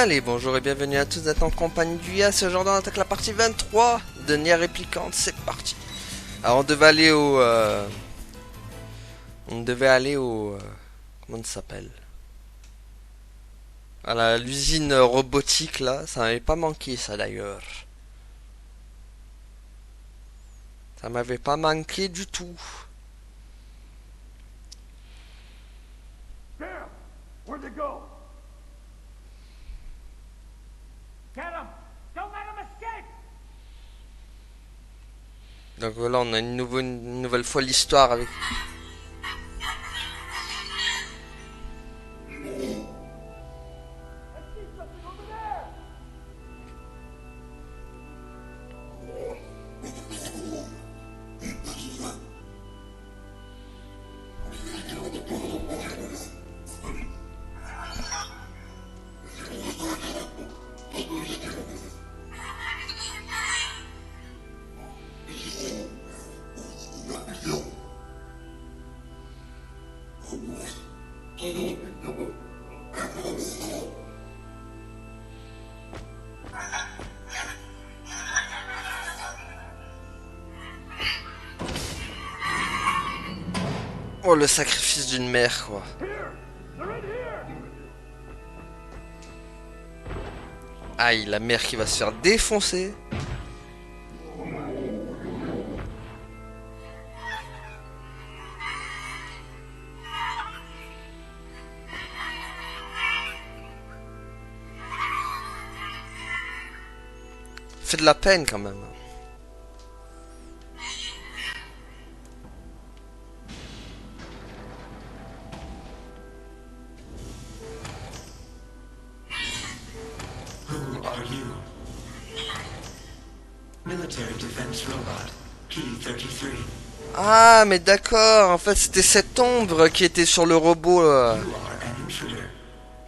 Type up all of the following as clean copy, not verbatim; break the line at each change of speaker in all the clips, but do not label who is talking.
Allez, bonjour et bienvenue à tous, vous êtes en compagnie du IA, ce genre on attaque la partie 23 de Nier Replicant, c'est parti. Alors on devait aller au... comment ça s'appelle? À l'usine robotique là, ça m'avait pas manqué ça d'ailleurs. Ça m'avait pas manqué du tout.
Damn! Where'd they go? Get him! Don't let him escape!
Donc voilà, on a une nouvelle fois l'histoire avec...
I see something over there!
Oh, le sacrifice d'une mère quoi.
Here! They're in here!
Aïe, la mère qui va se faire défoncer. Fait de la peine quand même.
Who are you? Military Defense Robot, P-33.
Ah, mais d'accord, en fait c'était cette ombre qui était sur le robot là.
You are an intruder.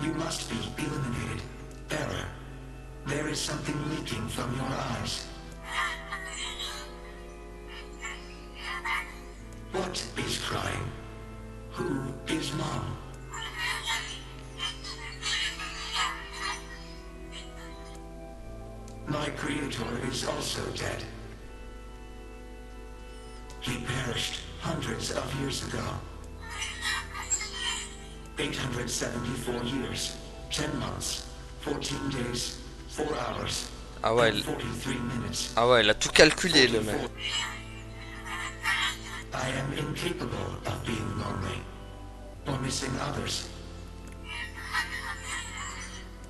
You must be eliminated. Error. There is something leaking from your eyes. What is crying? Who is Mom? My creator is also dead. He perished hundreds of years ago. 874 years, 10 months, 14 days, 4 hours,
Ah ouais,
and 43 minutes.
ah ouais, il a tout calculé le mec.
44. I am incapable of being lonely or missing others.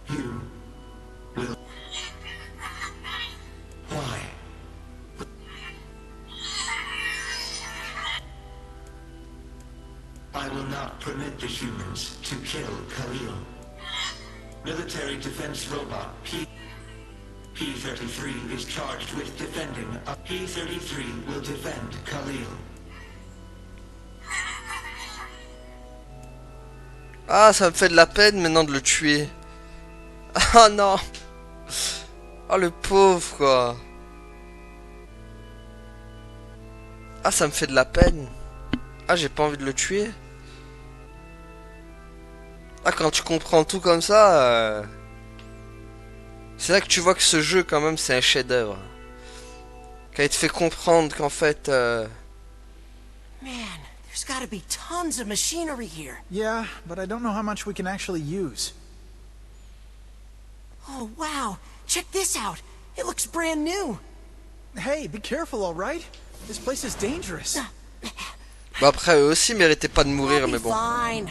You will. Why? I will not permit the humans to kill Khalil. Military defense robot P-33 is charged with defending. P-33 will defend Khalil.
Ah, ça me fait de la peine maintenant de le tuer. Ah non. Oh le pauvre quoi. Ah, ça me fait de la peine. Ah, j'ai pas envie de le tuer. Ah, quand tu comprends tout comme ça, c'est là que tu vois que ce jeu quand même c'est un chef-d'œuvre. Quand il te fait comprendre qu'en fait,
Man, there's gotta be tons of machinery here.
Yeah, but I don't know how much we can actually use.
Oh, wow. Check this out. It looks brand new.
Hey, be careful, all right? This place is dangerous.
bon après eux aussi méritaient pas de mourir,
I'll
mais
be
bon.
fine.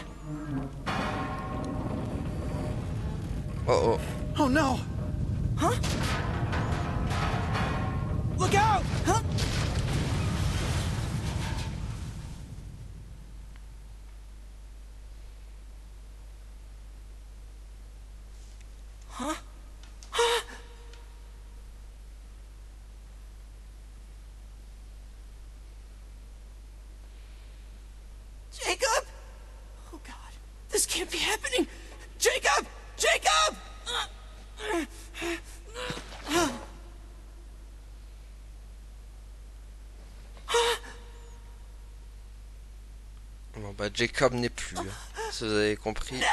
Oh oh.
Oh no!
Huh?
Look out!
Huh? Huh? Huh? Jacob? Oh God, this can't be happening. Jacob! Jacob!
Bon bah Jacob n'est plus, si vous avez compris.
No!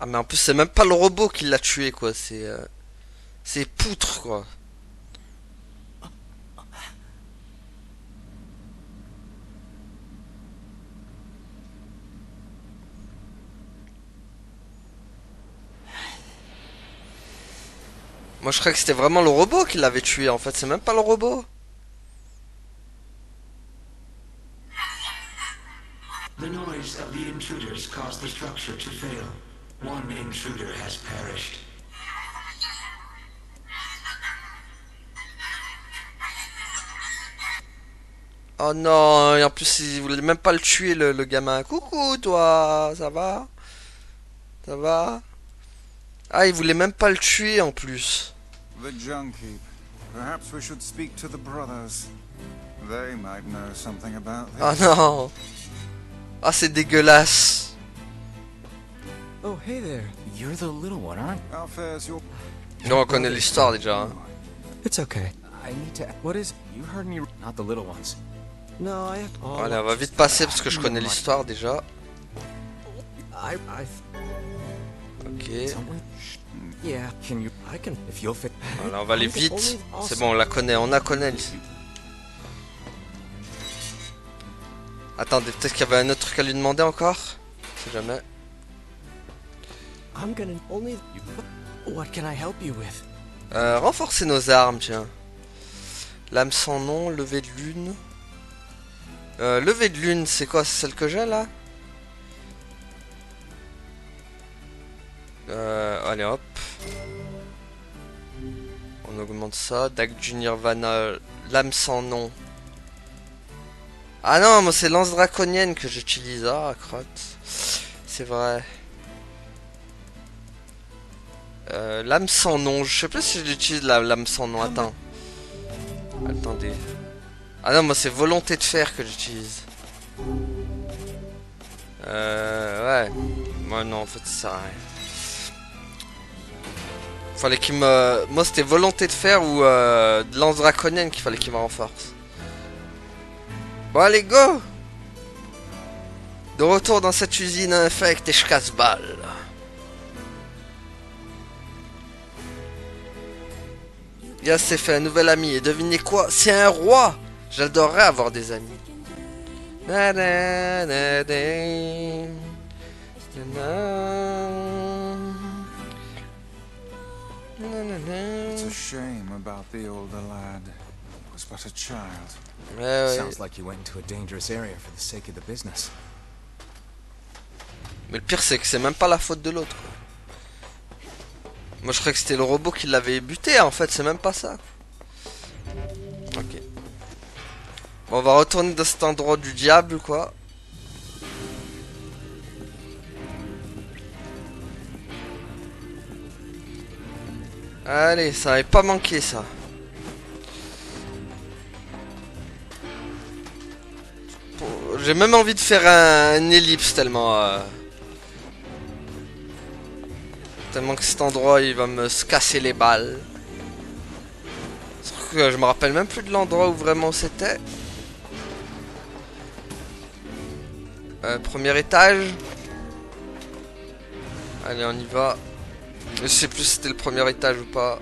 Ah mais en plus c'est même pas le robot qui l'a tué quoi, c'est poutre quoi. Moi je croyais que c'était vraiment le robot qui l'avait tué en fait, c'est même pas le robot.
The noise of the intruders caused the structure to fail. One intruder has perished.
Oh non, et en plus il voulait même pas le tuer le gamin. Coucou toi, ça va? Ça va? Ah il voulait même pas le tuer en plus.
The Junkie. Perhaps we should speak to the brothers. They might know something about
Oh
this.
non. Ah c'est dégueulasse.
Oh, hey there.
You're the little one, aren't
How fares your...
Non on connaît l'histoire déjà. Hein.
It's okay.
I need to...
What is...
You heard me... Not the little ones.
No, I have... Oh,
Allez on va vite passer parce que je connais l'histoire déjà.
I...
Ok.
Someone...
Yeah,
Can you...
I can...
If you'll fit...
Voilà, on va aller vite. C'est bon, on la connaît, on la connaît. Attendez, peut-être qu'il y avait un autre truc à lui demander encore. Si jamais.
I'm gonna only... What can I help you with?
Renforcer nos armes, tiens. Lame sans nom, levée de lune. Levée de lune, c'est quoi? C'est celle que j'ai là? Allez hop. On augmente ça. Dague du Nirvana. Lame sans nom. Ah non, moi c'est lance draconienne que j'utilise. Ah, crotte. C'est vrai. Lame sans nom. Je sais plus si j'utilise la lame sans nom. Attends. Attendez. Ah non, moi c'est volonté de fer que j'utilise. Ouais. Moi non, en fait ça sert à rien. Fallait qu'il me... Moi c'était volonté de fer ou de lance draconienne qu'il fallait qu'il me renforce. Bon allez go. De retour dans cette usine infecte et je casse balle. Yes c'est fait, un nouvel ami. Et devinez quoi? C'est un roi. J'adorerais avoir des amis.
It's a shame about the older lad. He was but a child.
Ouais.
Sounds like you went into a dangerous area for the sake of the business.
Mais le pire c'est que c'est même pas la faute de l'autre. Moi je croyais que c'était le robot qui l'avait buté, en fait c'est même pas ça. Ok. Bon, on va retourner dans cet endroit du diable quoi. Allez, ça n'avait pas manqué ça. J'ai même envie de faire un ellipse tellement... Tellement que cet endroit il va me se casser les balles. Sauf que je me rappelle même plus de l'endroit où vraiment c'était. Premier étage. Allez on y va. Je sais plus si c'était le premier étage ou pas.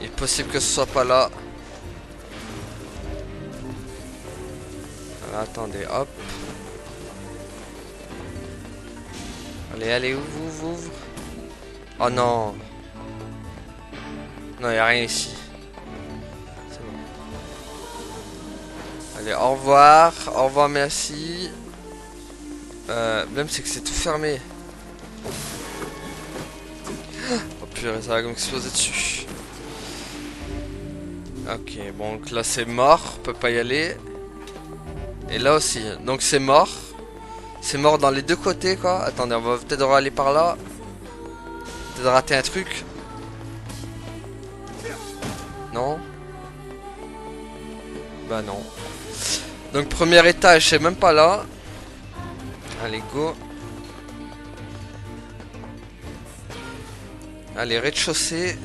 Il est possible que ce soit pas là. Alors, attendez, hop. Allez, allez, ouvre, ouvre. Oh non. Non, il n'y a rien ici. C'est bon. Allez, au revoir, merci. Même c'est que c'est tout fermé. Oh purée, ça va comme exploser dessus. Ok, bon, donc là c'est mort, on peut pas y aller. Et là aussi, donc c'est mort. C'est mort dans les deux côtés quoi. Attendez, on va peut-être aller par là. Peut-être rater un truc. Non. Bah non. Donc premier étage, c'est même pas là. Allez, go. Allez, rez-de-chaussée.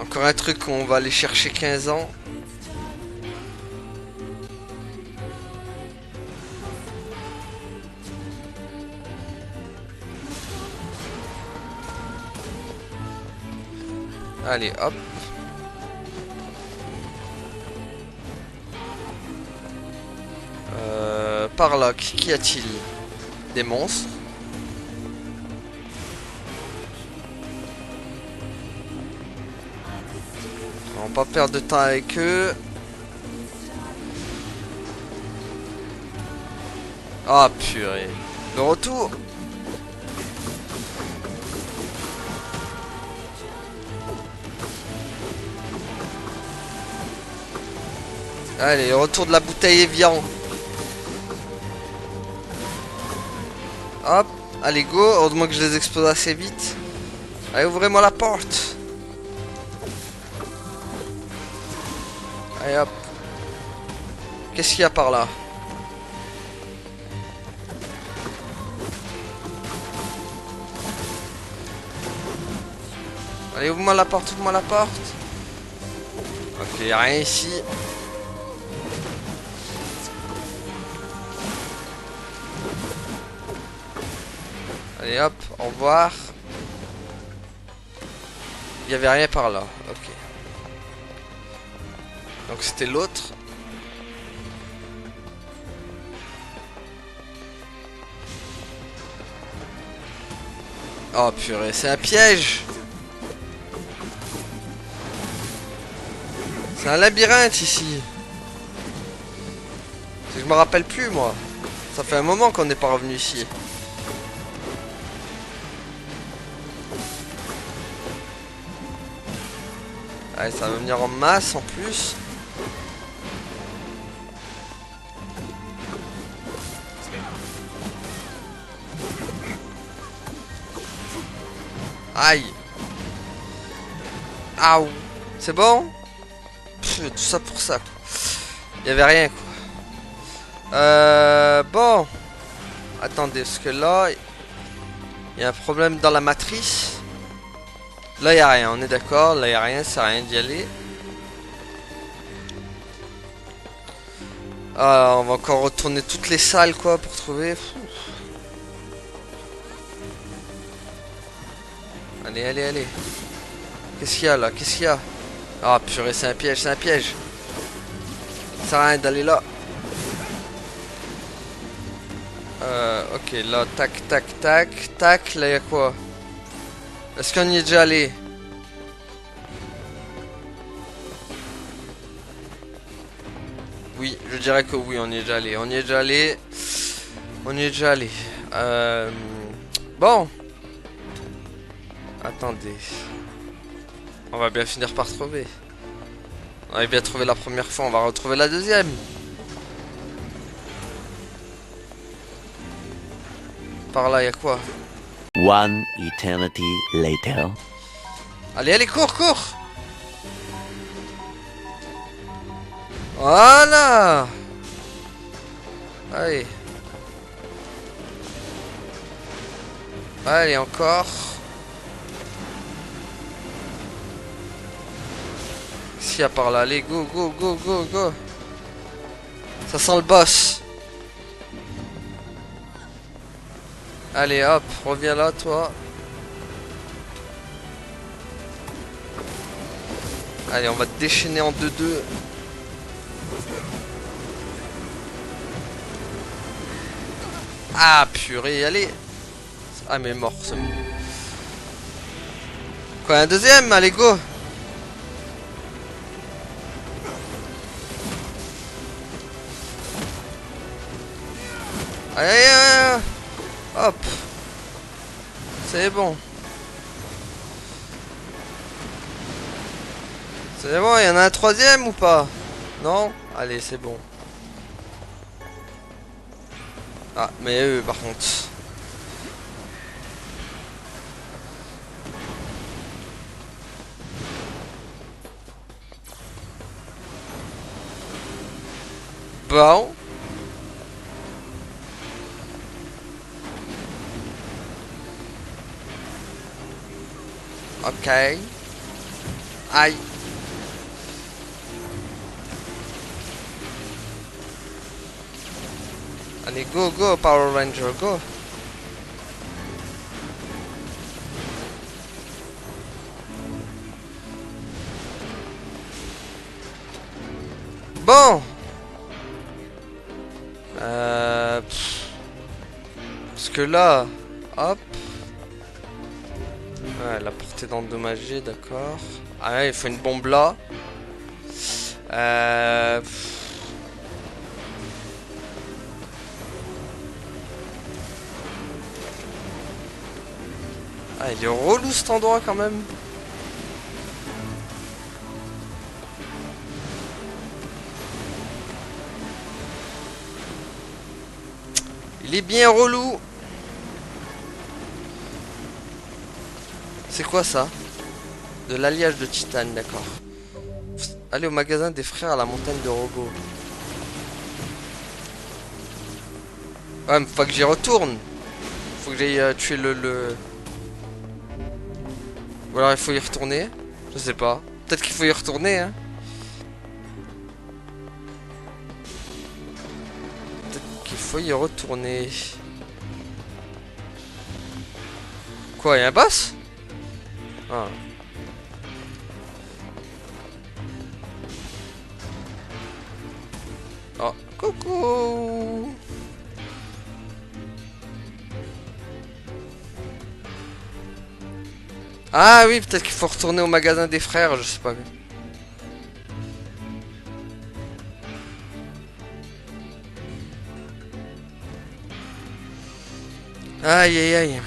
Encore un truc qu'on va aller chercher 15 ans. Allez, hop. Par là, qu'y a-t-il? Des monstres. On va pas perdre de temps avec eux. Ah purée. Le retour. Allez, retour de la bouteille Evian. Hop, allez go, heureusement que je les explose assez vite. Allez, ouvrez-moi la porte. Allez hop. Qu'est-ce qu'il y a par là? Allez, ouvre-moi la porte, ouvre-moi la porte. Ok, y a rien ici. Allez hop, au revoir. Il y avait rien par là, ok. Donc c'était l'autre. Oh purée, c'est un piège. C'est un labyrinthe ici. Je me rappelle plus moi. Ça fait un moment qu'on n'est pas revenu ici. Allez, ça va venir en masse en plus. Aïe. Aouh. C'est bon? Pff, tout ça pour ça. Il y avait rien quoi. Bon. Attendez, parce que là, il y a un problème dans la matrice. Là, il n'y a rien, on est d'accord. Là, il n'y a rien, ça sert à rien d'y aller. Ah, on va encore retourner toutes les salles, quoi, pour trouver. Allez, allez, allez. Qu'est-ce qu'il y a, là? Qu'est-ce qu'il y a? Ah, purée, c'est un piège, c'est un piège. Ça sert à rien d'aller là. Ok, là, tac, tac, tac, tac. Là, il y a quoi? Est-ce qu'on y est déjà allé? Oui, je dirais que oui, on y est déjà allé. On y est déjà allé. On y est déjà allé. Bon. Attendez. On va bien finir par trouver. On avait bien trouvé la première fois, on va retrouver la deuxième. Par là, il y a quoi?
One eternity later.
Allez, allez, cours, cours! Voilà! Allez. Allez, encore. Qu'est-ce qu'il y a par là? Allez, go, go, go, go, go. Ça sent le boss. Allez, hop, reviens là, toi. Allez, on va te déchaîner en 2-2. Ah, purée, allez. Ah, mais mort, c'est bon. Quoi, un deuxième? Allez, go. Allez, allez, allez. Hop. C'est bon. C'est bon, il y en a un troisième ou pas? Non? Allez, c'est bon. Ah, mais eux, par contre. Bon. Ok. Aïe. Allez, go, go, Power Ranger, go. Bon. Parce que là, hop. Ouais, la portée d'endommager, d'accord. Ah ouais, il faut une bombe là. Ah, il est relou cet endroit quand même. Il est bien relou. C'est quoi ça? De l'alliage de titane, d'accord. Allez au magasin des frères à la montagne de robots. Ouais, mais faut que j'y retourne. Faut que j'aille tuer le... Ou alors il faut y retourner. Je sais pas. Peut-être qu'il faut y retourner, hein. Peut-être qu'il faut y retourner. Quoi, il y a un boss? Ah. Oh, coucou. Ah oui, peut-être qu'il faut retourner au magasin des frères, je sais pas. Aïe aïe aïe.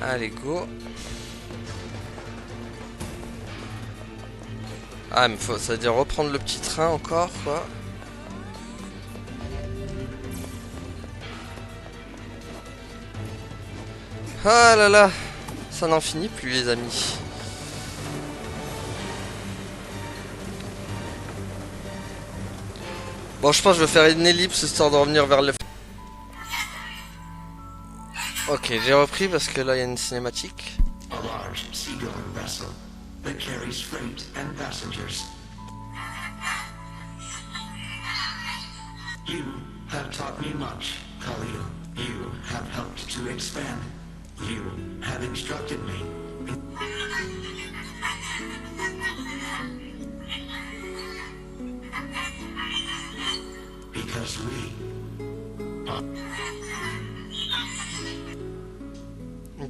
Allez, go. Ah, mais faut, ça veut dire reprendre le petit train encore, quoi. Ah là là, ça n'en finit plus, les amis. Bon, je pense que je vais faire une ellipse histoire de revenir vers le... Ok, j'ai repris parce que là, il y a une cinématique.
A large seagoing vessel that carries freight and passengers. You have taught me much, Khalil. You have helped to expand. You have instructed me. Because we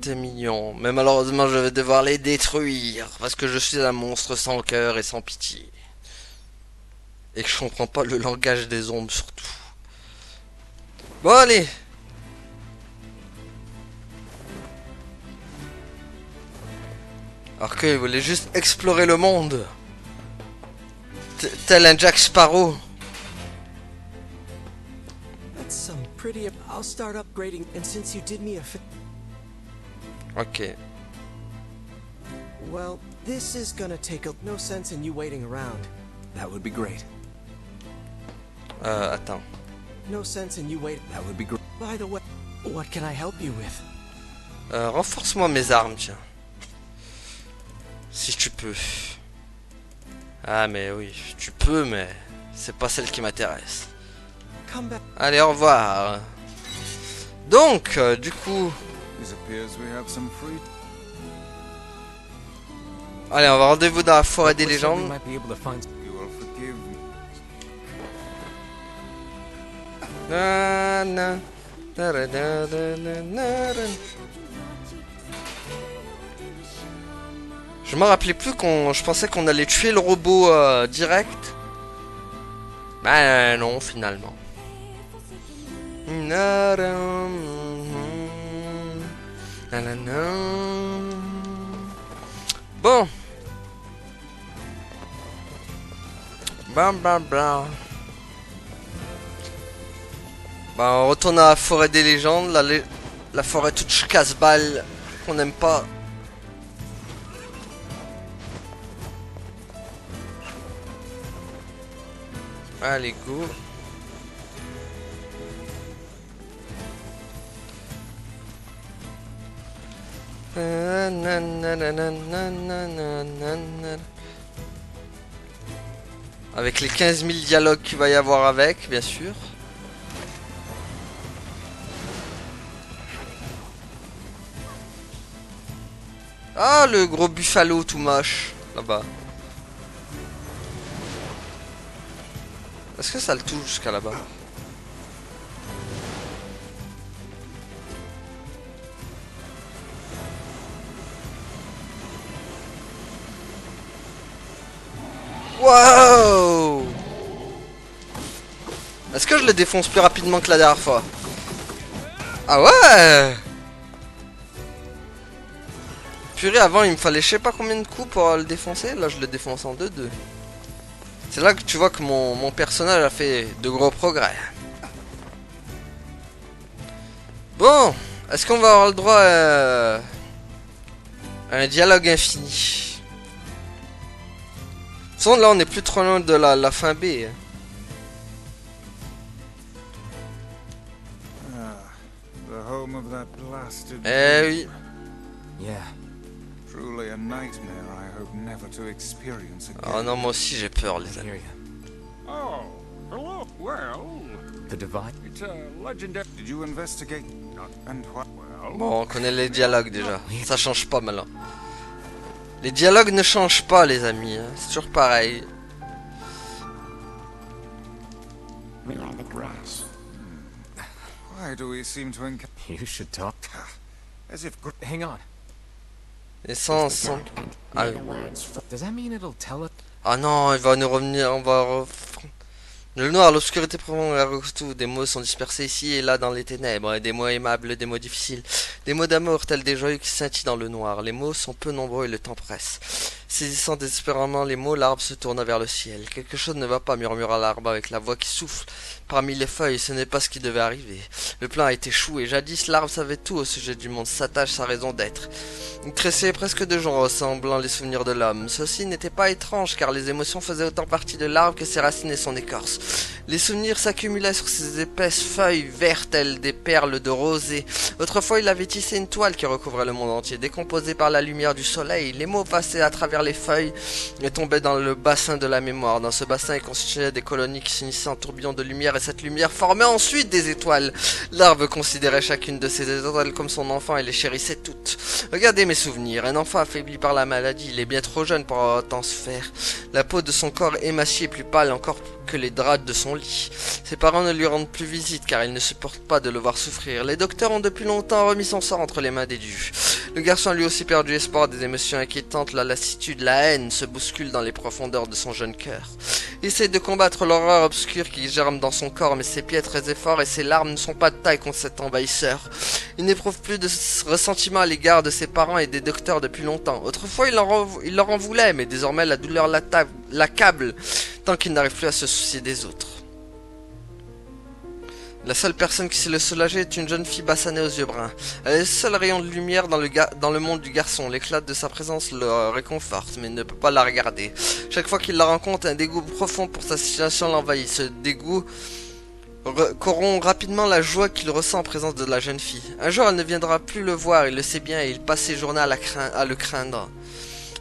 Des millions. Mais malheureusement, je vais devoir les détruire. Parce que je suis un monstre sans cœur et sans pitié. Et que je comprends pas le langage des ombres, surtout. Bon, allez. Alors qu'il voulait juste explorer le monde. Tel un Jack Sparrow.
That's some pretty... I'll start upgrading, and since you did me a...
Ok.
Well, this is gonna take a... No sense in you waiting around.
That would be great.
Attends.
No sense in you waiting...
That would be great.
By the way, what can I help you with?
Renforce-moi mes armes, tiens. Si tu peux. Ah, mais oui, tu peux, mais c'est pas celle qui m'intéresse.
Come back.
Allez, au revoir. Donc, du coup...
It appears we have some free.
Allez, on va rendez-vous dans la forêt des
Looks like we
légendes.
might be able to find...
You will forgive me.
Na, na. Na, na, na, na, na, na. Je me rappelais plus qu'on... Je pensais qu'on allait tuer le robot direct. Ben non, finalement. Na, na, na, na, na. Bon. Bam bam bam. Bah on retourne à la forêt des légendes, la forêt toute casse-balle qu'on n'aime pas. Allez go. Avec les 15 000 dialogues qu'il va y avoir avec, bien sûr. Ah, le gros buffalo tout moche, là-bas. Est-ce que ça le touche jusqu'à là-bas? Wow! Est-ce que je le défonce plus rapidement que la dernière fois? Ah ouais! Purée, avant il me fallait je sais pas combien de coups pour le défoncer. Là je le défonce en 2-2. C'est là que tu vois que mon personnage a fait de gros progrès. Bon, est-ce qu'on va avoir le droit à un dialogue infini? De toute façon, là on est plus trop loin de la fin B.
The home of that blasted
Eh oui.
Yeah.
Truly a nightmare I hope never to experience again.
Oh non, moi aussi j'ai peur les
I
amis.
hear you.
Oh, hello. Well,
The divide?
it's a legendary.
Did you investigate? And what?
Well,
Bon, on connaît les dialogues déjà. Ça change pas maintenant. Les dialogues ne changent pas les amis. Hein. C'est toujours pareil.
Why do we seem to encounter
You should talk.
as if
Hang on.
Et sans... Ah, oui.
Does that mean it'll tell us?
Ah non, il va nous revenir, on va... Le noir, l'obscurité profonde, tout. Des mots sont dispersés ici et là dans les ténèbres. Des mots aimables, des mots difficiles. Des mots d'amour tels des joyaux qui scintillent dans le noir. Les mots sont peu nombreux et le temps presse. Saisissant désespérément les mots, l'arbre se tourna vers le ciel. Quelque chose ne va pas, murmura l'arbre avec la voix qui souffle parmi les feuilles. Ce n'est pas ce qui devait arriver. Le plan a été échoué. Jadis, l'arbre savait tout au sujet du monde, sa tâche, sa raison d'être. Il tressait presque de gens ressemblant les souvenirs de l'homme. Ceci n'était pas étrange, car les émotions faisaient autant partie de l'arbre que ses racines et son écorce. Les souvenirs s'accumulaient sur ses épaisses feuilles vertes telles des perles de rosée. Autrefois, il avait tissé une toile qui recouvrait le monde entier, décomposée par la lumière du soleil. Les mots passaient à travers les feuilles et tombaient dans le bassin de la mémoire. Dans ce bassin, il constituait des colonies qui s'unissaient en tourbillons de lumière, et cette lumière formait ensuite des étoiles. L'arbre considérait chacune de ces étoiles comme son enfant et les chérissait toutes. Regardez mes souvenirs. Un enfant affaibli par la maladie, il est bien trop jeune pour avoir autant souffert. La peau de son corps émaciée est plus pâle encore que les draps de son lit. Ses parents ne lui rendent plus visite car ils ne supportent pas de le voir souffrir. Les docteurs ont depuis longtemps remis son sort entre les mains des dieux. Le garçon a lui aussi perdu espoir. Des émotions inquiétantes, la lassitude, la haine se bousculent dans les profondeurs de son jeune cœur. Il essaie de combattre l'horreur obscure qui germe dans son corps, mais ses piètres efforts et ses larmes ne sont pas de taille contre cet envahisseur. Il n'éprouve plus de ressentiment à l'égard de ses parents et des docteurs depuis longtemps. Autrefois, il leur en voulait, mais désormais la douleur l'accable tant qu'il n'arrive plus à se soucier des autres. La seule personne qui sait le soulager est une jeune fille bassanée aux yeux bruns. Elle est le seul rayon de lumière dans le monde du garçon. L'éclat de sa présence le réconforte, mais il ne peut pas la regarder. Chaque fois qu'il la rencontre, un dégoût profond pour sa situation l'envahit. Ce dégoût corrompt rapidement la joie qu'il ressent en présence de la jeune fille. Un jour, elle ne viendra plus le voir, il le sait bien, et il passe ses journées à le craindre.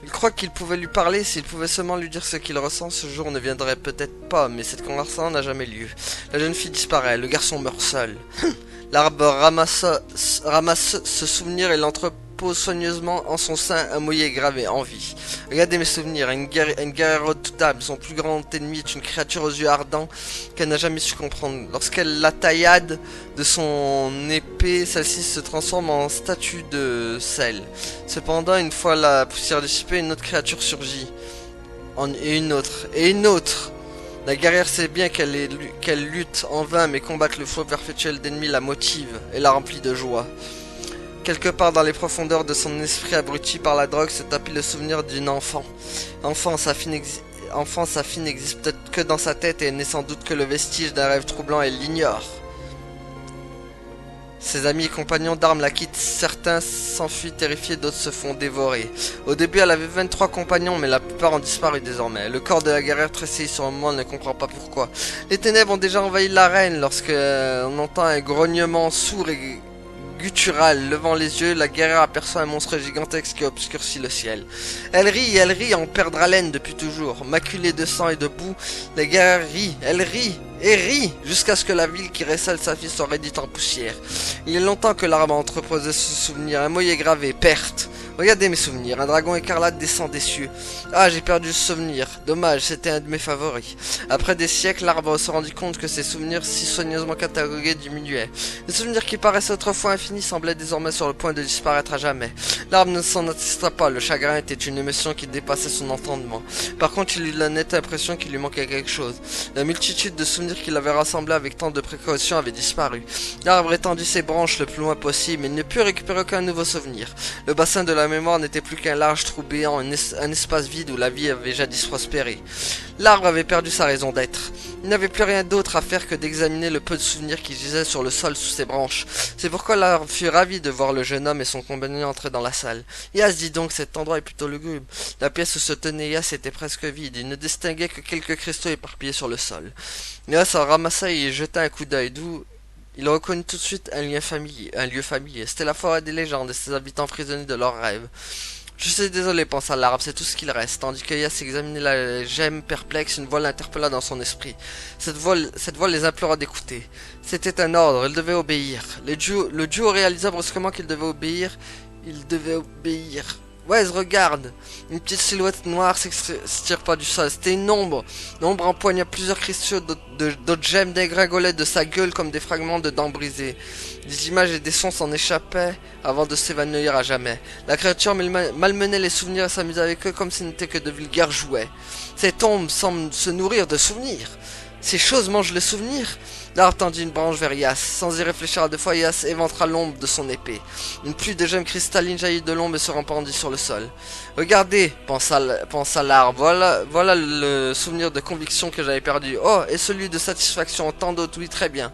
Il croit qu'il pouvait lui parler, s'il pouvait seulement lui dire ce qu'il ressent, ce jour ne viendrait peut-être pas, mais cette conversation n'a jamais lieu. La jeune fille disparaît, le garçon meurt seul. L'arbre ramasse ce souvenir et l'entrepose soigneusement en son sein un mouillé gravé en vie. Regardez mes souvenirs, une guerrière redoutable, son plus grand ennemi est une créature aux yeux ardents qu'elle n'a jamais su comprendre. Lorsqu'elle la taillade de son épée, celle-ci se transforme en statue de sel. Cependant, une fois la poussière dissipée, une autre créature surgit. Et une autre. Et une autre. La guerrière sait bien qu'elle lutte en vain, mais combattre le flot perpétuel d'ennemis la motive et la remplit de joie. Quelque part dans les profondeurs de son esprit abruti par la drogue se tapit le souvenir d'une enfant. Enfant, sa fille n'existe peut-être que dans sa tête et elle n'est sans doute que le vestige d'un rêve troublant, elle l'ignore. Ses amis et compagnons d'armes la quittent, certains s'enfuient terrifiés, d'autres se font dévorer. Au début, elle avait 23 compagnons, mais la plupart ont disparu désormais. Le corps de la guerrière tressaille sur le moment, elle ne comprend pas pourquoi. Les ténèbres ont déjà envahi l'arène lorsqu'on entend un grognement sourd et guttural. Levant les yeux, la guerrière aperçoit un monstre gigantesque qui obscurcit le ciel. Elle rit, en perdre haleine depuis toujours. Maculée de sang et de boue, la guerrière rit, elle rit, et rit, jusqu'à ce que la ville qui recèle sa fille soit réduite en poussière. Il y a longtemps que l'arbre a entreposé ce souvenir, un mot y est gravé, perte. Regardez mes souvenirs. Un dragon écarlate descend des cieux. Ah, j'ai perdu ce souvenir. Dommage, c'était un de mes favoris. Après des siècles, l'arbre se rendit compte que ses souvenirs si soigneusement catalogués diminuaient. Les souvenirs qui paraissaient autrefois infinis semblaient désormais sur le point de disparaître à jamais. L'arbre ne s'en attesta pas. Le chagrin était une émotion qui dépassait son entendement. Par contre, il eut la nette impression qu'il lui manquait quelque chose. La multitude de souvenirs qu'il avait rassemblés avec tant de précaution avait disparu. L'arbre étendit ses branches le plus loin possible, mais il ne put récupérer aucun nouveau souvenir. Le bassin de la mémoire n'était plus qu'un large trou béant, un espace vide où la vie avait jadis prospéré. L'arbre avait perdu sa raison d'être. Il n'avait plus rien d'autre à faire que d'examiner le peu de souvenirs qui gisaient sur le sol sous ses branches. C'est pourquoi l'arbre fut ravi de voir le jeune homme et son compagnon entrer dans la salle. Yas, dis donc, cet endroit est plutôt lugubre. La pièce où se tenait Yas était presque vide. Il ne distinguait que quelques cristaux éparpillés sur le sol. Yas en ramassa et y jeta un coup d'œil, d'où il reconnut tout de suite un lieu familier. C'était la forêt des légendes et ses habitants prisonniers de leurs rêves. Je suis désolé, pensa l'arbre, c'est tout ce qu'il reste. Tandis que Yas examinait la gemme perplexe, une voix l'interpella dans son esprit. Cette voix les implora d'écouter. C'était un ordre, ils devaient obéir. Le duo réalisa brusquement qu'il devait obéir. Il devait obéir. Ouais, regarde. Une petite silhouette noire s'extire pas du sol. C'était une ombre. L'ombre empoigna plusieurs cristaux d'autres gemmes dégringolaient de sa gueule comme des fragments de dents brisées. Des images et des sons s'en échappaient avant de s'évanouir à jamais. La créature malmenait les souvenirs et s'amusait avec eux comme ce n'était que de vulgaires jouets. Cette ombre semble se nourrir de souvenirs. Ces choses mangent les souvenirs. L'arbre tendit une branche vers Yas. Sans y réfléchir à deux fois, Yas éventra l'ombre de son épée. Une pluie de gemmes cristallines jaillit de l'ombre et se répandit sur le sol. Regardez, pensa l'arbre, voilà le souvenir de conviction que j'avais perdu. Oh, et celui de satisfaction, tant d'autres, oui, très bien.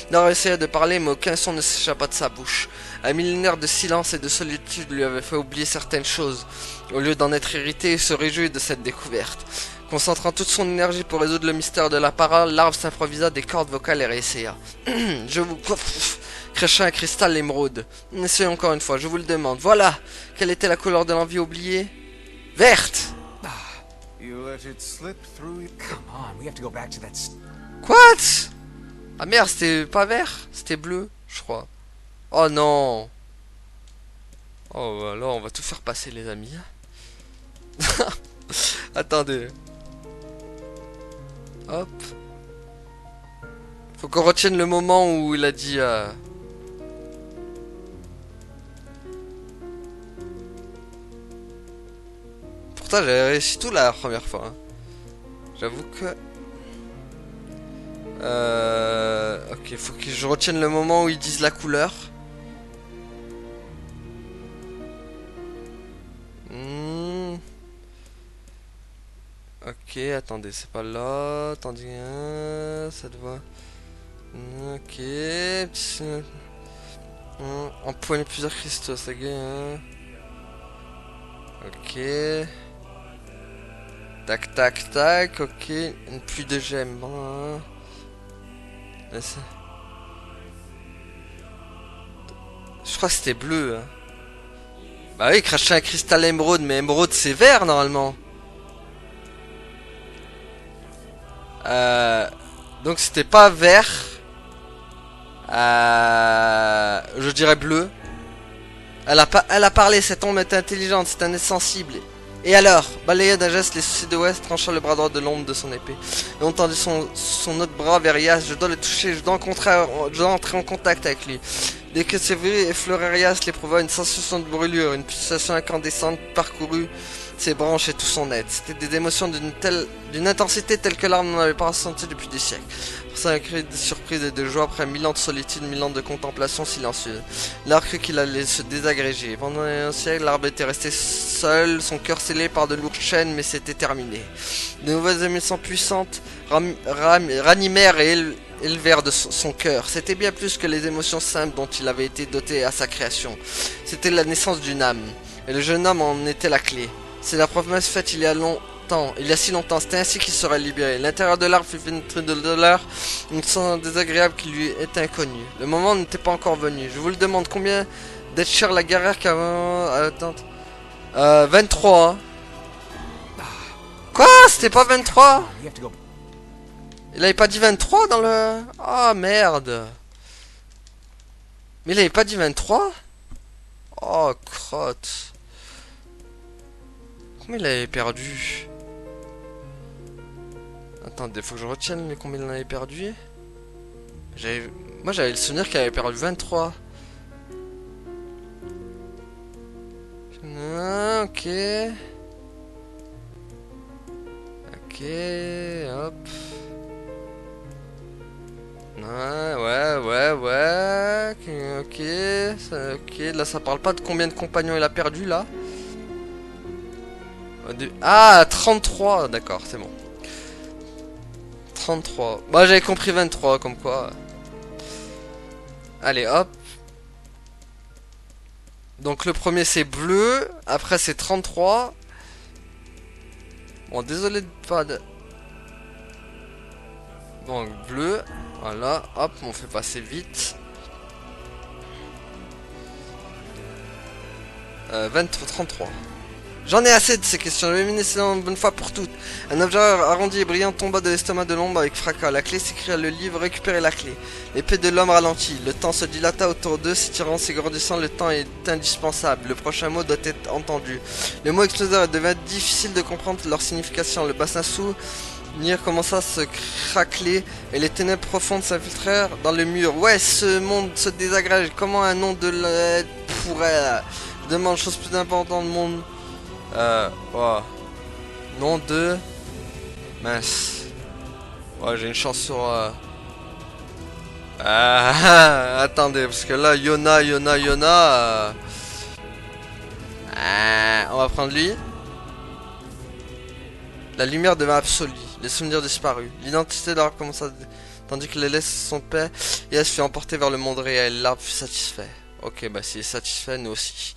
L'arbre essaya de parler, mais aucun son ne s'échappa de sa bouche. Un millénaire de silence et de solitude lui avait fait oublier certaines choses. Au lieu d'en être irrité, il se réjouit de cette découverte. Concentrant toute son énergie pour résoudre le mystère de la parole, l'arbre s'improvisa des cordes vocales et réessaya. Je vous... Crachant un cristal émeraude. Essayons encore une fois, je vous le demande. Voilà. Quelle était la couleur de l'envie oubliée? Verte.
You let it slip through.
Come on, we have to go back to that.
Quoi? Ah merde, c'était pas vert, c'était bleu, je crois. Oh non. Oh bah là, on va tout faire passer, les amis. Attendez. Hop. Faut qu'on retienne le moment où il a dit... Pourtant j'avais réussi tout la première fois. Hein. J'avoue que... Ok, faut que je retienne le moment où ils disent la couleur. Ok, attendez, c'est pas là. Attendez, ça doit... Ok, empoigner plusieurs cristaux, ça gagne. Ok. Tac, tac, tac, ok. Une pluie de gemmes. Bon, je crois que c'était bleu. Hein. Bah oui, cracher un cristal émeraude, mais émeraude c'est vert normalement. Donc c'était pas vert. Je dirais bleu. Elle a parlé, cette ombre est intelligente, c'est un insensible. Et alors, balayant d'un geste les soucis de West, trancha le bras droit de l'ombre de son épée. Et on tendit son autre bras vers Yas. Je dois le toucher, je dois entrer en contact avec lui. Dès que ses vues effleurèrent Yas, l'éprouva une sensation de brûlure, une pulsation incandescente parcourut ses branches et tout son être. C'était des émotions d'une intensité telle que l'arbre n'en avait pas ressenti depuis des siècles. C'est un cri de surprise et de joie après 1000 ans de solitude, 1000 ans de contemplation silencieuse. L'arbre crut qu'il allait se désagréger. Pendant un siècle, l'arbre était resté seul, son cœur scellé par de lourdes chaînes, mais c'était terminé. De nouvelles émotions puissantes ranimèrent et élevèrent de son cœur. C'était bien plus que les émotions simples dont il avait été doté à sa création. C'était la naissance d'une âme. Et le jeune homme en était la clé. C'est la promesse faite il y a si longtemps, c'était ainsi qu'il serait libéré. L'intérieur de l'arbre fut pénétré de douleur, une sensation désagréable qui lui était inconnue. Le moment n'était pas encore venu. Je vous le demande, combien d'être cher la guerrière qu'avant... Attends. 23. Hein. Quoi? C'était pas 23? Il avait pas dit 23 dans le... Ah merde. Mais il avait pas dit 23? Oh crotte. Combien il avait perdu? Attendez, faut que je retienne combien il en avait perdu. Moi j'avais le souvenir qu'il avait perdu 23. Ah, ok. Ok, hop. Ouais. Ok. Là, ça parle pas de combien de compagnons il a perdu, là. Ah, 33. D'accord, c'est bon. 33. Bah, j'avais compris 23, comme quoi. Allez, hop. Donc, le premier, c'est bleu. Après, c'est 33. Bon, désolé de pas... Donc, bleu. Voilà, hop, on fait passer vite. 33. J'en ai assez de ces questions, je vais m'initier une bonne fois pour toutes. Un objet arrondi et brillant tomba de l'estomac de l'ombre avec fracas. La clé s'écria le livre, récupérez la clé. L'épée de l'homme ralentit. Le temps se dilata autour d'eux, s'étirant, s'égrandissant. Le temps est indispensable. Le prochain mot doit être entendu. Les mots explosèrent et devint difficile de comprendre leur signification. Le bassin souvenir commença à se craqueler et les ténèbres profondes s'infiltrèrent dans le mur. Ouais, ce monde se désagrège. Comment un nom de l'aide pourrait... Je demande chose plus importante du monde. Oh. Nom de... Mince. Ouais, j'ai une chance sur... attendez, parce que là, Yona... on va prendre lui. La lumière devint absolue. Les souvenirs disparus. L'identité d'Arbre commença... Tandis que les laisses son père, et elle se fit emporter vers le monde réel. L'arbre fut satisfait. Ok, bah s'il est satisfait, nous aussi.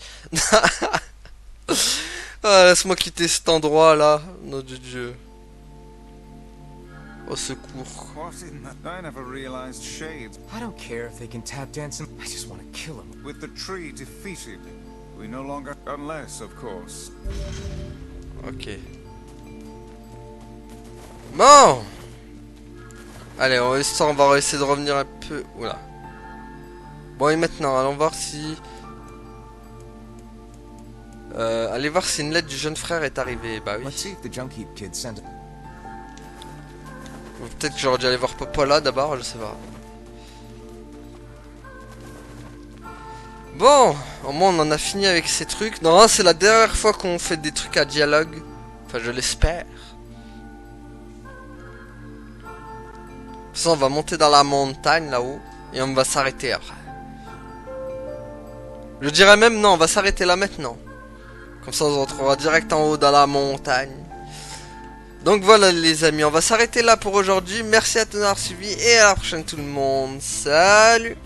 Ah, laisse-moi quitter cet endroit là, nom de Dieu. Au secours.
What in the... I never realized Shades.
I don't care if they can tap dance him. I just want to kill him.
With the tree defeated, we no longer... Unless, of course.
Ok. Bon. Allez, on va essayer de revenir un peu... Oula. Bon, et maintenant, allons voir si... allez voir si une lettre du jeune frère est arrivée. Bah oui.
Let's see if the Junkie kid sent it.
Ou peut-être que j'aurais dû aller voir Popola d'abord, je sais pas. Bon, au moins on en a fini avec ces trucs. Non, c'est la dernière fois qu'on fait des trucs à dialogue. Enfin, je l'espère. De toute façon, on va monter dans la montagne là-haut. Et on va s'arrêter après. Je dirais même non, on va s'arrêter là maintenant. Comme ça, on se retrouvera direct en haut dans la montagne. Donc voilà les amis, on va s'arrêter là pour aujourd'hui. Merci à tous d'avoir suivi et à la prochaine tout le monde. Salut!